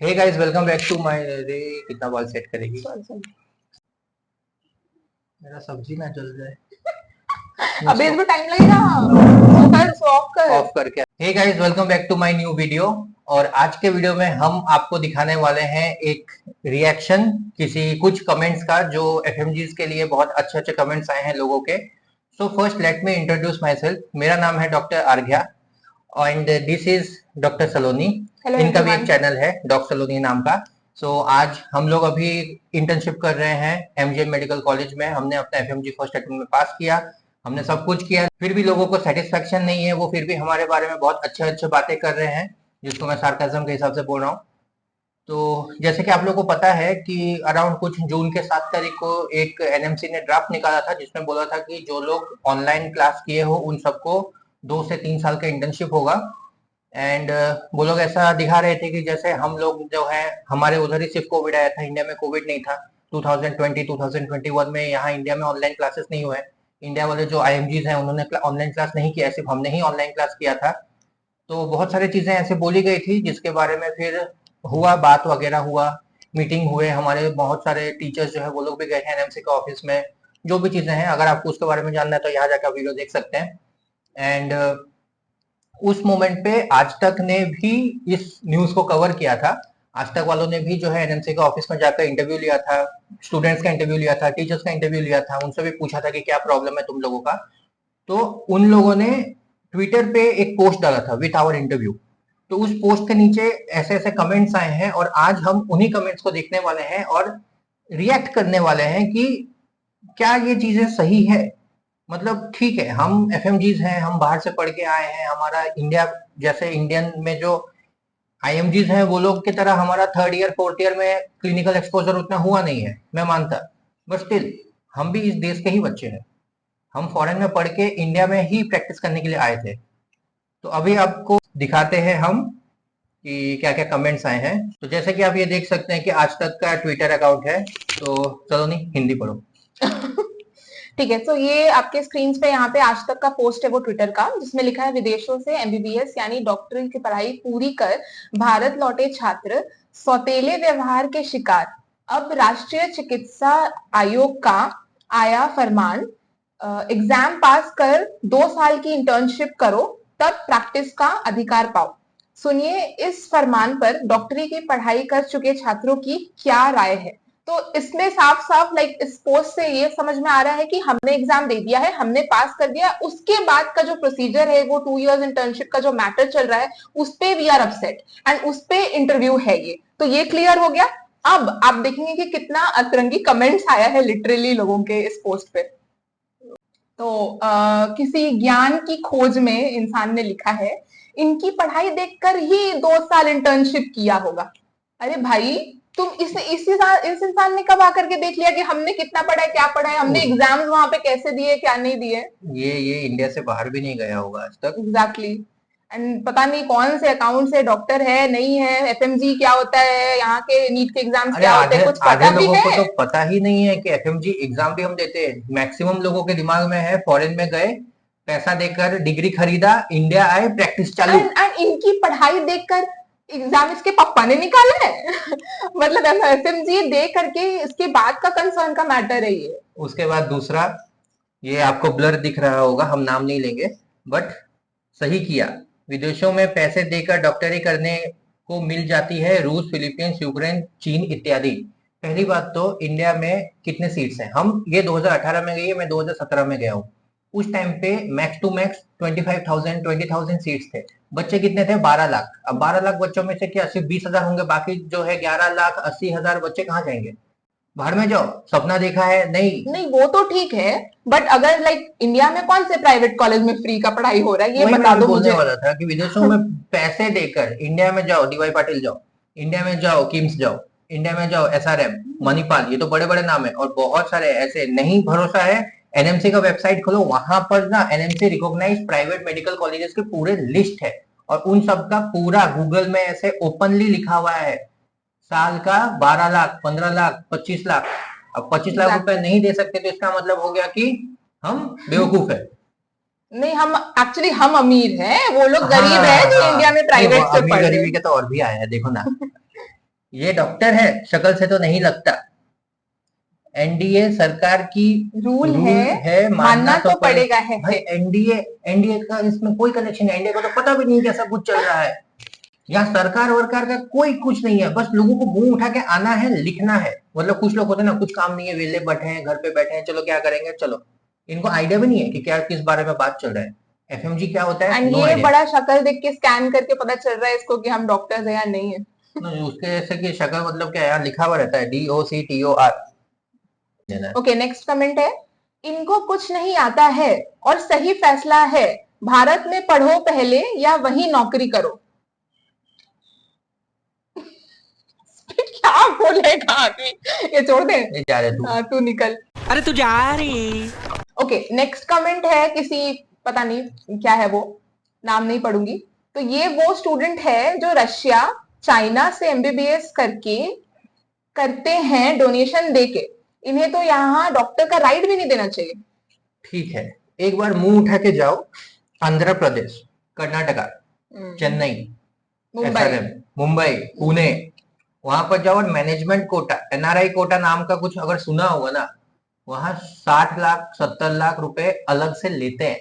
Hey guys, welcome back to my रे। कितना बाल सेट करेगी? मेरा सब्जी ना जल जाए। अबे इसमें टाइम लगेगा। तो कर ऑफ कर। ऑफ करके। Hey guys, welcome back to my new video. और आज के वीडियो में हम आपको दिखाने वाले हैं एक रिएक्शन किसी कुछ कमेंट्स का, जो एफएमजीज के लिए बहुत अच्छे अच्छे कमेंट्स आए हैं लोगों के। So first let me introduce myself. मेरा नाम है doctor Arghya and this is doctor Saloni. Hello इनका भी एक एवरीवन। चैनल है डॉक्टर सलोनी नाम का। आज हम लोग अभी इंटर्नशिप कर रहे हैं एमजीएम मेडिकल कॉलेज में। हमने अपना एफएमजी फर्स्ट अटेम्प्ट में पास किया, हमने सब कुछ किया, फिर भी लोगों को सेटिस्फेक्शन नहीं है। वो फिर भी हमारे बारे में बहुत अच्छे अच्छे बातें कर रहे हैं, जिसको मैं सार्काज्म के हिसाब से बोल रहा हूँ। तो जैसे कि आप लोगों को पता है कि अराउंड कुछ जून के 7 तारीख को एक एनएमसी ने ड्राफ्ट निकाला था, जिसमें बोला था कि जो लोग ऑनलाइन क्लास किए हो उन सबको 2 से 3 साल का इंटर्नशिप होगा। एंड वो लोग ऐसा दिखा रहे थे कि जैसे हम लोग जो है, हमारे उधर ही सिर्फ कोविड आया था, इंडिया में कोविड नहीं था। 2020 2021 में यहाँ इंडिया में ऑनलाइन क्लासेस नहीं हुए। इंडिया वाले जो आईएमजीज हैं उन्होंने ऑनलाइन क्लास नहीं किया, सिर्फ हमने ही ऑनलाइन क्लास किया था। तो बहुत सारी चीजें ऐसे बोली गई थी, जिसके बारे में फिर हुआ, बात वगैरह हुआ, मीटिंग हुए, हमारे बहुत सारे टीचर्स जो है वो लोग भी गए हैं एनएमसी के ऑफिस में। जो भी चीजें हैं, अगर आपको उसके बारे में जानना है तो यहाँ जाकर वीडियो देख सकते हैं। एंड उस मोमेंट पे आज तक ने भी इस न्यूज को कवर किया था। आज तक वालों ने भी जो है एनएमसी के ऑफिस में जाकर इंटरव्यू लिया था, स्टूडेंट्स का इंटरव्यू लिया था, टीचर्स का इंटरव्यू लिया था, उनसे भी पूछा था कि क्या प्रॉब्लम है तुम लोगों का। तो उन लोगों ने ट्विटर पे एक पोस्ट डाला था विथ आवर इंटरव्यू। तो उस पोस्ट के नीचे ऐसे ऐसे कमेंट्स आए हैं, और आज हम उन्हीं कमेंट्स को देखने वाले हैं और रिएक्ट करने वाले हैं कि क्या ये चीजें सही है। मतलब ठीक है, हम एफएमजीज हैं, हम बाहर से पढ़ के आए हैं, हमारा इंडिया जैसे इंडियन में जो आईएमजीज हैं वो लोग की तरह हमारा थर्ड ईयर फोर्थ ईयर में क्लिनिकल एक्सपोजर उतना हुआ नहीं है, मैं मानता। बट स्टिल हम भी इस देश के ही बच्चे हैं। हम फॉरेन में पढ़ के इंडिया में ही प्रैक्टिस करने के लिए आए थे। तो अभी आपको दिखाते हैं हम कि क्या क्या कमेंट्स आए हैं। तो जैसे कि आप ये देख सकते हैं कि आज तक का ट्विटर अकाउंट है। तो चलो नहीं, हिंदी पढ़ो। ठीक है, तो ये आपके स्क्रीन पे यहाँ पे आज तक का पोस्ट है वो ट्विटर का, जिसमें लिखा है विदेशों से एमबीबीएस यानी डॉक्टरी की पढ़ाई पूरी कर भारत लौटे छात्र सौतेले व्यवहार के शिकार। अब राष्ट्रीय चिकित्सा आयोग का आया फरमान, एग्जाम पास कर 2 साल की इंटर्नशिप करो तब प्रैक्टिस का अधिकार पाओ। सुनिए इस फरमान पर डॉक्टरी की पढ़ाई कर चुके छात्रों की क्या राय है। तो इसमें साफ साफ इस पोस्ट से ये समझ में आ रहा है कि हमने एग्जाम दे दिया है, हमने पास कर दिया, उसके बाद का जो प्रोसीजर है वो 2 इयर्स इंटर्नशिप का जो मैटर चल रहा है उस पे वी आर अपसेट एंड उस पे इंटरव्यू है। ये तो ये क्लियर हो गया। अब आप देखेंगे कि कितना अतरंगी कमेंट्स आया है लिटरली लोगों के इस पोस्ट पे। तो किसी ज्ञान की खोज में इंसान ने लिखा है, इनकी पढ़ाई देखकर ही 2 साल इंटर्नशिप किया होगा। अरे भाई, तुम इस इंसान ने कब आकर के देख लिया कि हमने कितना पढ़ा है, क्या पढ़ा है, हमने एग्जाम्स वहां पे कैसे दिए, क्या नहीं दिए। ये इंडिया से बाहर भी नहीं गया होगा आज तक। एग्जैक्टली। एंड पता नहीं कौन से अकाउंट से डॉक्टर है नहीं है, एफएमजी क्या होता है, यहाँ के नीट के एग्जाम्स अरे क्या होते हैं, कुछ आधे पता भी लोगों को है। तो पता ही नहीं है कि एफएमजी एग्जाम भी हम देते हैं। मैक्सिमम लोगों के दिमाग में है फॉरेन में गए, पैसा देकर डिग्री खरीदा, इंडिया आए, प्रैक्टिस चालू। एंड इनकी पढ़ाई देखकर एग्जाम इसके पापा ने निकाला है। मतलब एफएमजी दे करके इसके बाद का कंसर्न का मैटर है ये। उसके बाद दूसरा, ये आपको ब्लर दिख रहा होगा, हम नाम नहीं लेंगे, बट सही किया। विदेशों में पैसे देकर डॉक्टरी करने को मिल जाती है, रूस, फिलीपींस, यूक्रेन, चीन इत्यादि। पहली बात तो इंडिया में कितने सीट्स हैं? हम ये 2018 में गए, मैं 2017 में गया हूँ। उस टाइम पे मैक्स टू मैक्स 25,000 सीट्स थे। बच्चे कितने थे? 12 लाख। अब 12 लाख बच्चों में से क्या सिर्फ 20,000 होंगे? बाकी जो है 11,80,000 बच्चे कहाँ जाएंगे? बाहर में जाओ, सपना देखा है? नहीं। नहीं वो तो ठीक है, बट अगर इंडिया में कौन से प्राइवेट कॉलेज में फ्री का पढ़ाई हो रहा है, ये वही बता मैं दो बोलने मुझे। वाला था कि विदेशों में पैसे देकर, इंडिया में जाओ डीवाई पाटिल जाओ, इंडिया में जाओ किम्स जाओ, इंडिया में जाओ एसआरएम, मणिपाल, ये तो बड़े बड़े नाम है। और बहुत सारे ऐसे नहीं भरोसा है, एनएमसी का वेबसाइट खोलो, वहां पर ना NMC recognised private medical colleges के पूरे लिस्ट है। और उन सब का पूरा गूगल में ऐसे ओपनली लिखा हुआ है, साल का 12 लाख, 15 लाख, 25 लाख। अब 25 लाख रुपए नहीं दे सकते तो इसका मतलब हो गया कि हम बेवकूफ है। नहीं, हम अमीर हैं, वो लोग हाँ गरीब है जो हाँ, इंडिया में नहीं वो प्राइवेट से अमीर पढ़ रहे गरीबी हैं। के तो और भी आया है, देखो ना। ये डॉक्टर है, शक्ल से तो नहीं लगता। एनडीए सरकार की रूल रूल है, है, मानना तो पड़ेगा है। भाई एनडीए एनडीए का इसमें कोई कनेक्शन है? एनडीए को तो पता भी नहीं कैसा कुछ चल रहा है। यहाँ सरकार वरकार का कोई कुछ नहीं है, बस लोगों को मुंह उठा के आना है, लिखना है। मतलब कुछ लोग होते हैं ना, कुछ काम नहीं है, वेले बैठे हैं, घर पे बैठे हैं, चलो क्या करेंगे, चलो। इनको आइडिया भी नहीं है कि क्या किस बारे में बात चल रहा है। एफएमजी क्या होता है, एंड नो ये आइडिया। बड़ा शक्ल देख के स्कैन करके पता चल रहा है इसको कि हम डॉक्टर्स है या नहीं है। उसके जैसे कि शक्ल मतलब क्या है, यहाँ लिखा हुआ रहता है DOCTOR देना है। ओके, नेक्स्ट कमेंट है, इनको कुछ नहीं आता है और सही फैसला है, भारत में पढ़ो पहले या वही नौकरी करो। क्या बोलेगा आदमी, ये छोड़ दे। ये जा रहे तू। हाँ, तू निकल। अरे तू जा रही। ओके, नेक्स्ट कमेंट है किसी, पता नहीं क्या है वो, नाम नहीं पढ़ूंगी। तो ये वो स्टूडेंट है जो रशिया चाइना से एमबीबीएस करके करते हैं डोनेशन देके, इन्हें तो यहाँ डॉक्टर का राइट भी नहीं देना चाहिए। ठीक है, एक बार मुंह उठा के जाओ, आंध्र प्रदेश, कर्नाटका, चेन्नई, मुंबई, SRM, मुंबई, पुणे, वहां पर जाओ और मैनेजमेंट कोटा, एनआरआई कोटा नाम का कुछ अगर सुना होगा ना, वहां 60 लाख 70 लाख रुपए अलग से लेते हैं,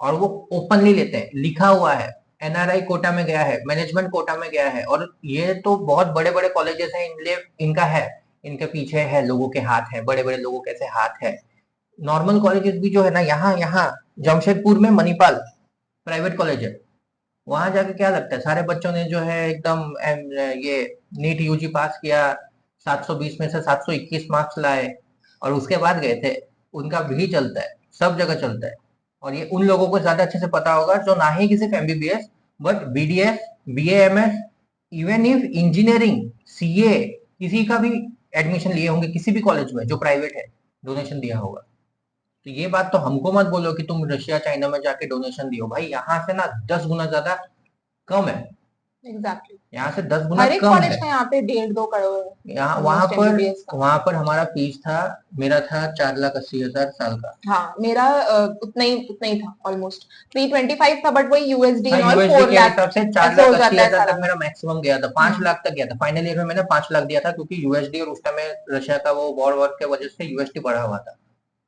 और वो ओपनली लेते हैं, लिखा हुआ है। एनआरआई कोटा में गया है, मैनेजमेंट कोटा में गया है, और ये तो बहुत बड़े बड़े कॉलेजेस हैं, इनलिए इनका है, इनके पीछे है, लोगों के हाथ है, बड़े बड़े लोगों के ऐसे हाथ है। नॉर्मल कॉलेजेस भी जो है ना, यहाँ यहाँ जमशेदपुर में मणिपाल प्राइवेट कॉलेज है, वहां जाके क्या लगता है, सारे बच्चों ने जो है एकदम ये नीट यूजी पास किया, 720 में से 721 मार्क्स लाए, और उसके बाद गए थे। उनका भी चलता है, सब जगह चलता है। और ये उन लोगों को ज्यादा अच्छे से पता होगा जो ना ही कि सिर्फ MBBS, but BDS, BAMS, even if engineering, CA, किसी का भी एडमिशन लिए होंगे किसी भी कॉलेज में जो प्राइवेट है, डोनेशन दिया होगा। तो ये बात तो हमको मत बोलो कि तुम रशिया चाइना में जाके डोनेशन दियो, भाई यहाँ से ना 10 गुना ज्यादा कम है। एग्जैक्टली, यहाँ से 10 गुना हर एक कम कॉलेज है। का यहाँ पे 1.5-2 करोड़ यहाँ ऑलमोस्ट एमबीबीएस का। वहां पर हमारा फीस था, मेरा था 4,80,000 साल का। हाँ, मेरा उतना ही था, ऑलमोस्ट 325 था, बट वही यूएसडी हाँ, एंड ऑल यूएसडी 4 के लाख हिसाब से चार ऐसे लाख हो अस्सी जाता है हजार सारा। तक मेरा मैक्सिमम गया था, 5 लाख तक गया था। फाइनल ईयर में मैंने 5 लाख दिया था, क्योंकि यूएसडी और उस टाइम में रशिया का वो वॉर के वजह से यूएसडी बढ़ा हुआ था।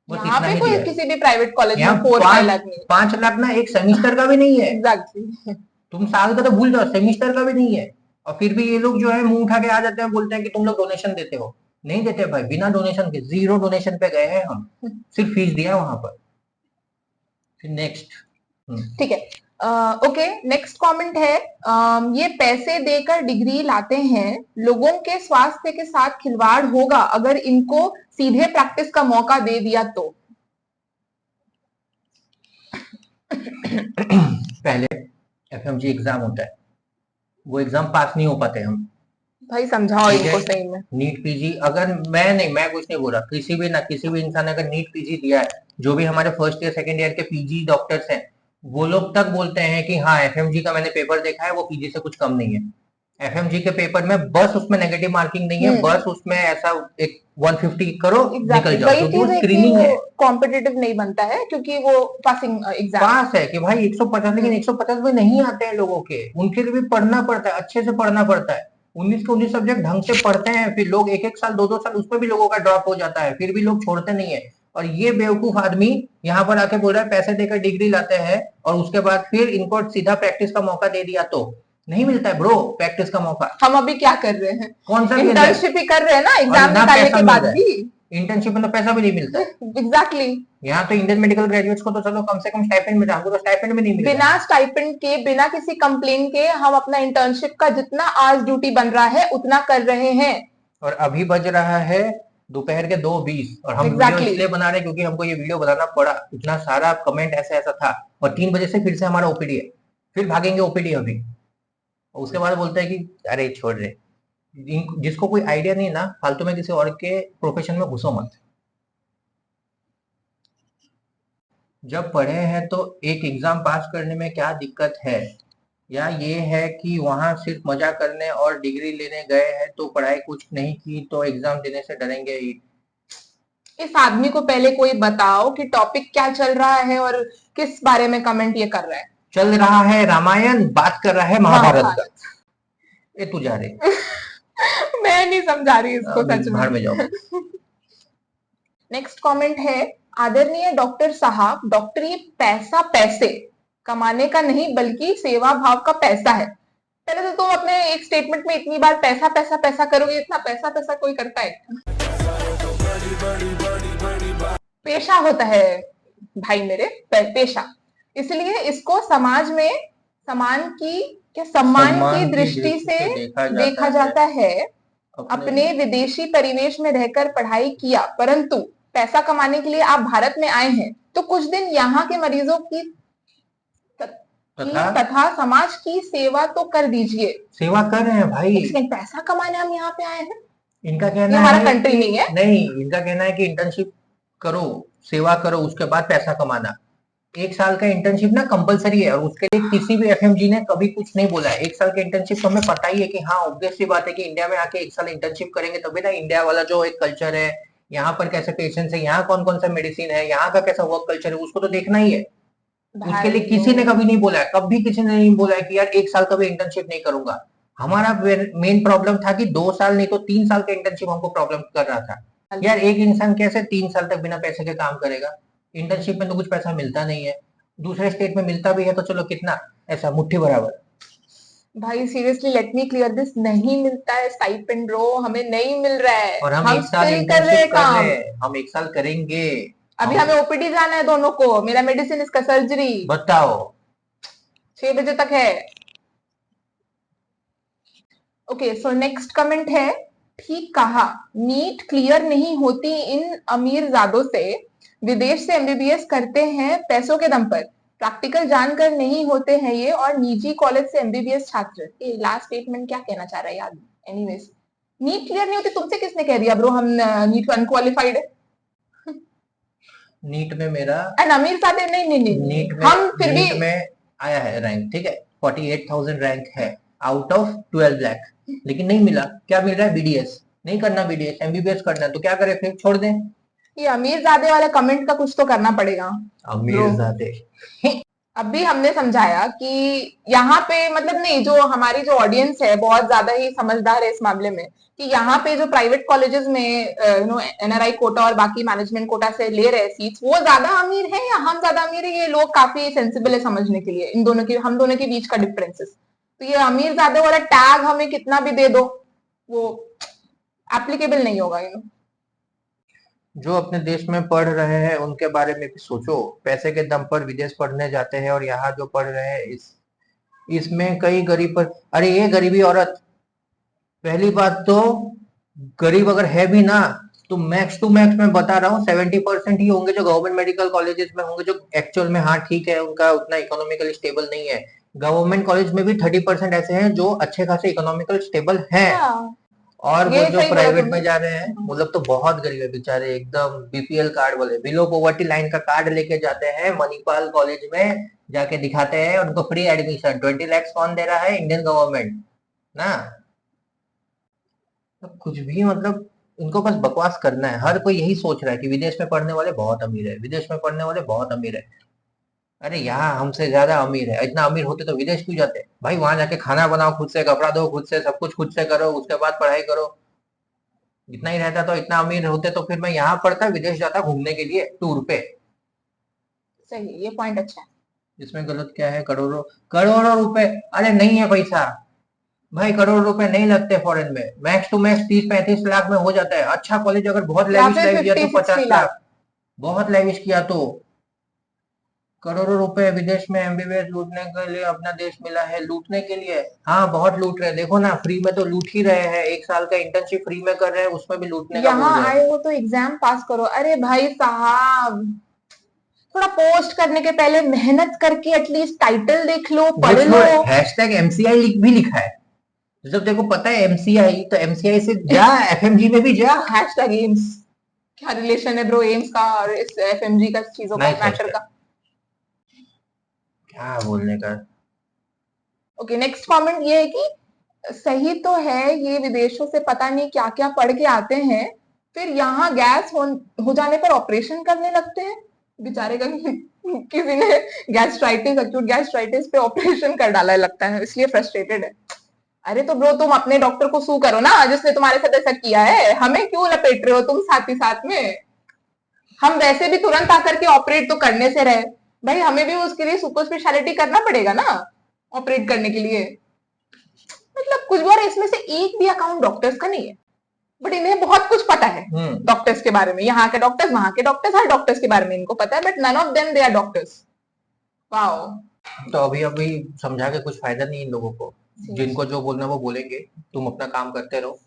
बस यहाँ इतना पे ही कोई दिया है। किसी भी प्राइवेट कॉलेज में यहाँ 4-5 लाख नहीं 5 लाख ना एक सेमिस्टर का भी नहीं है। एग्जैक्टली। तुम साल का तो भूल जाओ, सेमिस्टर का भी नहीं है। और फिर भी ये लोग जो है मुंह उठा के आ जाते हैं, बोलते हैं कि तुम लोग डोनेशन देते हो। नहीं देते भाई, बिना डोनेशन के, 0 डोनेशन पे गए हैं हम, सिर्फ फीस दिया है वहां पर। फिर नेक्स्ट। ठीक है, ओके, नेक्स्ट कमेंट है, ये पैसे देकर डिग्री लाते हैं, लोगों के स्वास्थ्य के साथ खिलवाड़ होगा अगर इनको सीधे प्रैक्टिस का मौका दे दिया तो। पहले एफएमजी एग्जाम होता है, वो एग्जाम पास नहीं हो पाते हम। भाई समझाओ ठीक है, इनको सही में। नीट पीजी, अगर मैं कुछ नहीं बोल रहा, किसी भी इंसान ने अगर नीट पीजी दिया है, जो भी हमारे फर्स्ट ईयर सेकंड ईयर के पीजी डॉक्टर्स हैं, वो लोग तक बोलते हैं कि हाँ एफएमजी का मैंने पेपर देखा है, वो पीजी से कुछ कम नहीं है। एफएमजी के पेपर में बस उसमें नेगेटिव मार्किंग नहीं है, बस उसमें ऐसा एक 150 करो निकल जाओ, वही क्योंकि चीज वो है कि स्क्रीनिंग है। वो कॉम्पिटिटिव नहीं बनता है, क्योंकि वो पासिंग एग्जाम पास है कि भाई 150, लेकिन 150 भी नहीं आते हैं लोगों के, उनके लिए भी पढ़ना पड़ता है, अच्छे से पढ़ना पड़ता है। 19 के 19 सब्जेक्ट ढंग से पढ़ते हैं, फिर लोग एक एक साल 2-2 साल उसमें भी लोगों का ड्रॉप हो जाता है, फिर भी लोग छोड़ते नहीं है। और ये बेवकूफ आदमी यहाँ पर आके बोल रहा है पैसे देकर डिग्री लाते हैं, और उसके बाद फिर इनको सीधा प्रैक्टिस का मौका दे दिया, तो नहीं मिलता है ब्रो प्रैक्टिस का मौका। हम अभी क्या कर रहे हैं, कौन सा इंटर्नशिप ही कर रहे हैं ना, एग्जाम ना निकालने पैसा के मिल बाद रहा है, भी। इंटर्नशिप में तो पैसा भी नहीं मिलता है। एग्जैक्टली, यहाँ तो इंडियन मेडिकल ग्रेजुएट्स को तो चलो कम से कम स्टाइपेंड मिला, हमको तो स्टाइपेंड भी नहीं मिल रहा है। बिना स्टाइपेंड के, बिना किसी कंप्लेन के हम अपना इंटर्नशिप का जितना आज ड्यूटी बन रहा है उतना कर रहे हैं। और अभी बज रहा है दोपहर के 2:20, और हम वीडियो इसलिए बना रहे हैं क्योंकि हमको ये वीडियो बनाना पड़ा, इतना सारा कमेंट ऐसा ऐसा था। और 3 बजे से फिर से हमारा ओपीडी है, फिर भागेंगे ओपीडी अभी, और उसके बाद बोलते हैं कि अरे छोड़ रहे। जिसको कोई आइडिया नहीं ना, फालतू में किसी और के प्रोफेशन में घुसो मत। जब पढ़े हैं तो एक एग्जाम पास करने में क्या दिक्कत है, या ये है कि वहां सिर्फ मजा करने और डिग्री लेने गए हैं, तो पढ़ाई कुछ नहीं की तो एग्जाम देने से डरेंगे ही। इस आदमी को पहले कोई बताओ कि टॉपिक क्या चल रहा है और किस बारे में कमेंट ये कर रहा है। चल रहा है रामायण, बात कर रहा है महाभारत का। ये तू जा रही मैं नहीं समझा रही इसको सच भाड़ में। में जाओ। नेक्स्ट कमेंट है, आदरणीय डॉक्टर साहब, डॉक्टरी पैसा पैसे कमाने का नहीं बल्कि सेवा भाव का पैसा है। पहले तो तुम अपने एक स्टेटमेंट में इतनी बार पैसा पैसा पैसा करोगे, इतना पैसा पैसा कोई करता है? पेशा होता है भाई मेरे, पेशा। इसलिए इसको समाज में सम्मान की दृष्टि से देखा जाता है। अपने विदेशी परिवेश में रहकर पढ़ाई किया, परंतु पैसा कमाने के लिए आप भारत में आए हैं, तो कुछ दिन यहाँ के मरीजों की तथा समाज की सेवा तो कर दीजिए। सेवा कर रहे हैं भाई, लेकिन पैसा कमाने हम यहाँ पे आए हैं। इनका कहना हमारा है कंट्री नहीं है। नहीं, इनका कहना है कि इंटर्नशिप करो, सेवा करो, उसके बाद पैसा कमाना। 1 साल का इंटर्नशिप ना कंपलसरी है, और उसके लिए किसी भी एफएमजी ने कभी कुछ नहीं बोला है। 1 साल का इंटर्नशिप तो हमें पता ही है कि हाँ ऑब्वियस सी बात है कि इंडिया में आके 1 साल इंटर्नशिप करेंगे तभी ना इंडिया वाला जो एक कल्चर है, यहाँ पर कैसे पेशेंट्स है, यहाँ कौन कौन सा मेडिसिन है, यहाँ का कैसा वर्क कल्चर है, उसको तो देखना ही है। उसके लिए किसी ने कभी नहीं बोला है, कभी किसी ने नहीं बोला है कि यार 1 साल का भी इंटर्नशिप नहीं करूंगा। हमारा मेन प्रॉब्लम था कि 2 साल नहीं तो 3 साल का इंटर्नशिप हमको प्रॉब्लम कर रहा था। यार एक इंसान कैसे 3 साल तक बिना पैसे के काम करेगा? इंटर्नशिप में तो कुछ पैसा मिलता नहीं है, दूसरे स्टेट में मिलता भी है तो चलो कितना, ऐसा मुट्ठी बराबर। भाई seriously let me clear this, नहीं मिलता है स्टाइपेंड ब्रो, हमें नहीं मिल रहा है। और हम 1 साल still इंटर्नशिप कर रहे हैं, हम 1 साल करेंगे। अभी हमें ओपीडी जाना है दोनों को, मेरा मेडिसिन, इसका सर्जरी। बताओ 6 बजे तक है। ओके सो नेक्स्ट कमेंट है, ठीक कहा, नीट क्लियर नहीं होती इन अमीर जादों से, विदेश से एमबीबीएस करते हैं पैसों के दम पर, प्रैक्टिकल जानकर नहीं होते हैं ये, और निजी कॉलेज से एमबीबीएस छात्र। ये लास्ट स्टेटमेंट क्या कहना चाह रहा है यार? एनीवेज, नीट क्लियर नहीं होती, तुमसे किसने कह दिया ब्रो हम नीट अनक्वालिफाइड है? नीट में मेरा अमीर सादे नहीं नीट में, हम फिर भी नीट में आया है रैंक, ठीक है 48,000 रैंक है आउट ऑफ 12 लाख, लेकिन नहीं मिला। क्या मिल रहा है? बीडीएस। नहीं करना बीडीएस, एमबीबीएस करना है, तो क्या करें फिर? छोड़ दें। ये अमीरजादे वाले कमेंट का कुछ तो करना पड़ेगा। अमीरजादे अभी हमने समझाया कि यहाँ पे मतलब नहीं, जो हमारी जो ऑडियंस है बहुत ज्यादा ही समझदार है इस मामले में, कि यहाँ पे जो प्राइवेट कॉलेजेस में एनआरआई कोटा और बाकी मैनेजमेंट कोटा से ले रहे सीट्स, वो ज्यादा अमीर है या हम ज्यादा अमीर है, ये लोग काफी सेंसिबल है समझने के लिए इन दोनों की, हम दोनों के बीच का डिफरेंसेस। तो ये अमीर ज्यादा वाला टैग हमें कितना भी दे दो, वो एप्लीकेबल नहीं होगा। जो अपने देश में पढ़ रहे हैं उनके बारे में भी सोचो। पैसे के दम पर विदेश पढ़ने जाते हैं और यहाँ जो पढ़ रहे हैं इसमें कई गरीब पर, अरे ये गरीबी औरत, पहली बात तो गरीब अगर है भी ना तो मैक्स टू मैक्स मैं बता रहा हूँ 70% ही होंगे जो गवर्नमेंट मेडिकल कॉलेजेस में होंगे, जो एक्चुअल में हाँ ठीक है उनका उतना इकोनॉमिकली स्टेबल नहीं है। गवर्नमेंट कॉलेज में भी 30% ऐसे हैं जो अच्छे खासे इकोनॉमिकल स्टेबल हैं, और वो जो प्राइवेट में जा रहे हैं मतलब तो बहुत गरीब है बेचारे, एकदम बीपीएल कार्ड वाले, बिलो पॉवर्टी लाइन का कार्ड लेके जाते हैं मणिपाल कॉलेज में, जाके दिखाते हैं, उनको फ्री एडमिशन। 20 लाख कौन दे रहा है? इंडियन गवर्नमेंट ना। तो कुछ भी मतलब इनको बस बकवास करना है। हर कोई यही सोच रहा है कि विदेश में पढ़ने वाले बहुत अमीर है, विदेश में पढ़ने वाले बहुत अमीर है। अरे यहाँ हमसे ज्यादा अमीर है, इतना अमीर होते तो विदेश क्यों जाते भाई? वहां जाके खाना बनाओ खुद से, कपड़ा दो खुद से, सब कुछ खुद से करो, उसके बाद पढ़ाई करो। इतना ही रहता तो, इतना अमीर होते तो फिर मैं यहाँ पढ़ता, विदेश जाता घूमने के लिए टूर पे। सही, ये पॉइंट अच्छा है। इसमें गलत क्या है? करोड़ों करोड़ों रुपए, अरे नहीं है पैसा भाई, करोड़ रुपए नहीं लगते फॉरेन में, मैक्स टू मैक्स 30-35 लाख में हो जाता है। अच्छा कॉलेज अगर बहुत लेविश किया तो 50 लाख, बहुत लेविश किया तो करोड़ों रुपए। विदेश में एमबीबीएस लूटने के लिए अपना देश मिला है, लूटने के लिए। हाँ बहुत लूट रहे हैं, देखो ना फ्री में तो लूट ही रहे हैं। 1 साल का इंटर्नशिप फ्री में कर रहे हैं, उसमें भी लूटने का। यहाँ आए हो तो एग्जाम पास करो। अरे भाई साहब, थोड़ा पोस्ट करने के पहले मेहनत करके एटलीस्ट टाइटल देख लो, पढ़ लो। हैशटैग एमसीआई भी लिखा है, जब देखो पता है एमसीआई तो एमसीआई से जा, एफएमजी में भी जा। हैशटैग एम्स, क्या रिलेशन है ब्रो एम्स का और इस एफएमजी का, चीजों का, मैटर का? क्या बोलने का। ओके नेक्स्ट कमेंट ये है कि सही तो है, ये विदेशों से पता नहीं क्या क्या पढ़ के आते हैं, फिर यहाँ गैस हो जाने पर ऑपरेशन करने लगते हैं। बेचारे का किसी ने गैस्ट्राइटिस, एक्यूट गैस्ट्राइटिस पे ऑपरेशन कर डाला है लगता है, इसलिए फ्रस्ट्रेटेड है। अरे तो ब्रो तुम अपने डॉक्टर को सू करो ना, जिसने तुम्हारे साथ ऐसा किया है, हमें क्यों लपेट रहे हो तुम साथ ही साथ में। हम वैसे भी तुरंत आकर के ऑपरेट तो करने से रहे, भाई हमें भी उसके लिए सुपर स्पेशलिटी करना पड़ेगा ना ऑपरेट करने के लिए। मतलब कुछ बार इसमें से एक भी अकाउंट डॉक्टर्स का नहीं है, बट इन्हें बहुत कुछ पता है डॉक्टर्स के बारे में, यहाँ के डॉक्टर्स वहां के डॉक्टर्स, हर डॉक्टर्स के बारे में इनको पता है, but none of them they are doctors. Wow. तो अभी अभी समझा के कुछ फायदा नहीं इन लोगों को, जिनको जो बोलना वो बोलेंगे, तुम अपना काम करते रहो।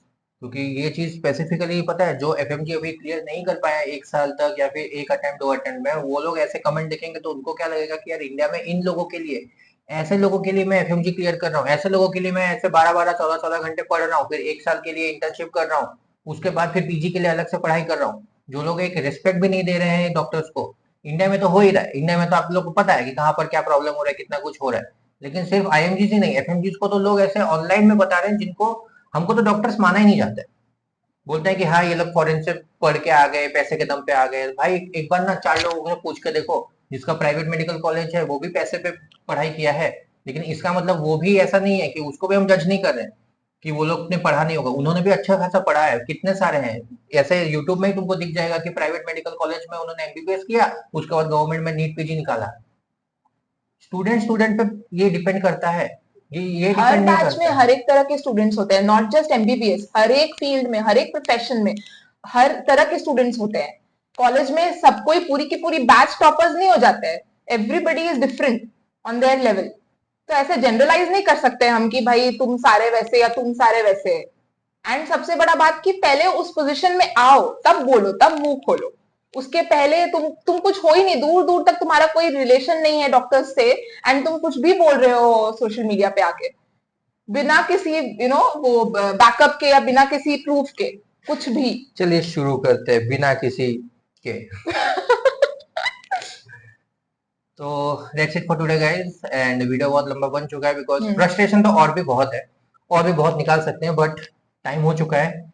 क्योंकि ये चीज स्पेसिफिकली पता है, जो एफएमजी अभी क्लियर नहीं कर पाया 1 साल तक या फिर एक अटेम्प्ट 2 अटेम्प्ट में, वो लोग ऐसे कमेंट देखेंगे तो उनको क्या लगेगा कि यार इंडिया में इन लोगों के लिए, ऐसे लोगों के लिए मैं एफएमजी क्लियर कर रहा हूँ, ऐसे लोगों के लिए मैं ऐसे 12-12 14-14 घंटे पढ़ रहा हूँ, फिर 1 साल के लिए इंटर्नशिप कर रहा हूँ, उसके बाद फिर पीजी के लिए अलग से पढ़ाई कर रहा हूँ। जो लोग एक रिस्पेक्ट भी नहीं दे रहे हैं डॉक्टर्स को, इंडिया में तो हो ही रहा है। इंडिया में तो आप लोग को पता है कि कहाँ पर क्या प्रॉब्लम हो रहा है, कितना कुछ हो रहा है। लेकिन सिर्फ आईएमजीज ही नहीं, एफएमजीज को तो लोग ऐसे ऑनलाइन में बता रहे हैं जिनको हमको तो डॉक्टर्स माना ही नहीं जाता है। बोलते हैं कि हाँ ये लोग फॉरेन से पढ़ के आ गए, पैसे के दम पे आ गए। भाई एक बार ना 4 लोगों से पूछ के देखो, जिसका प्राइवेट मेडिकल कॉलेज है वो भी पैसे पे पढ़ाई किया है, लेकिन इसका मतलब वो भी ऐसा नहीं है कि उसको भी हम जज नहीं कर रहे हैं कि वो लोग ने पढ़ा नहीं होगा। उन्होंने भी अच्छा खासा पढ़ा है, कितने सारे हैं ऐसे, यूट्यूब में ही तुमको दिख जाएगा कि प्राइवेट मेडिकल कॉलेज में उन्होंने एमबीबीएस किया, उसके बाद गवर्नमेंट में नीट पीजी निकाला। स्टूडेंट स्टूडेंट पे ये डिपेंड करता है, ये हर डिपेंड नहीं बैच में करता। हर एक तरह के स्टूडेंट्स होते हैं, नॉट जस्ट एमबीबीएस, हर एक फील्ड में, हर एक प्रोफेशन में हर तरह के स्टूडेंट्स होते हैं। कॉलेज में सब कोई पूरी की पूरी बैच टॉपर्स नहीं हो जाते हैं, everybody is different on their level. तो ऐसे जनरलाइज नहीं कर सकते हम कि भाई तुम सारे वैसे या तुम सारे वैसे। एंड सबसे बड़ा बात कि पहले उस पोजीशन में आओ, तब बोलो, तब मुंह खोलो। उसके पहले तुम कुछ हो ही नहीं, दूर दूर तक तुम्हारा कोई रिलेशन नहीं है डॉक्टर्स से, एंड तुम कुछ भी बोल रहे हो सोशल मीडिया पे आके, बिना किसी वो बैकअप के या बिना किसी प्रूफ के, कुछ भी। चलिए शुरू करते हैं बिना किसी के। तो that's it for today guys, and video बहुत लंबा बन चुका है बिकॉज फ्रस्ट्रेशन तो और भी बहुत है, और भी बहुत निकाल सकते हैं, बट टाइम हो चुका है,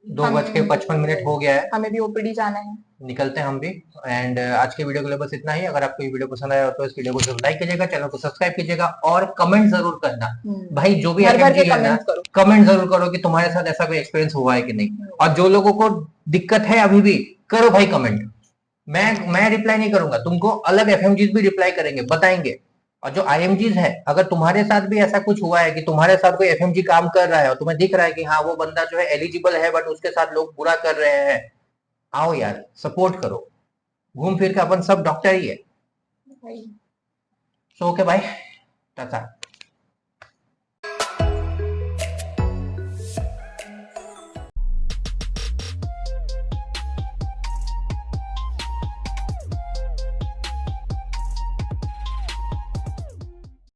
2:55 हो गया है, हमें भी ओपीडी जाना है, निकलते हैं हम भी। एंड आज के वीडियो के लिए बस इतना ही। अगर आपको ये वीडियो पसंद आया तो इस वीडियो को जरूर लाइक कीजिएगा, चैनल को सब्सक्राइब कीजिएगा और कमेंट जरूर करना। भाई जो भी भर भर के FMG है ना, कमेंट्स करो। कमेंट जरूर करो कि तुम्हारे साथ ऐसा कोई एक्सपीरियंस हुआ है कि नहीं। और जो लोगों को दिक्कत है अभी भी, करो भाई कमेंट। मैं रिप्लाई नहीं करूंगा, तुमको अलग एफएमजीज भी रिप्लाई करेंगे, बताएंगे। और जो आईएमजीज है, अगर तुम्हारे साथ भी ऐसा कुछ हुआ है कि तुम्हारे साथ कोई एफएमजी काम कर रहा है और तुम्हें दिख रहा है कि हाँ वो बंदा जो है एलिजिबल है बट उसके साथ लोग बुरा कर रहे हैं, आओ यार सपोर्ट करो। घूम फिर के अपन सब डॉक्टर ही है। सो ओके भाई, टाटा।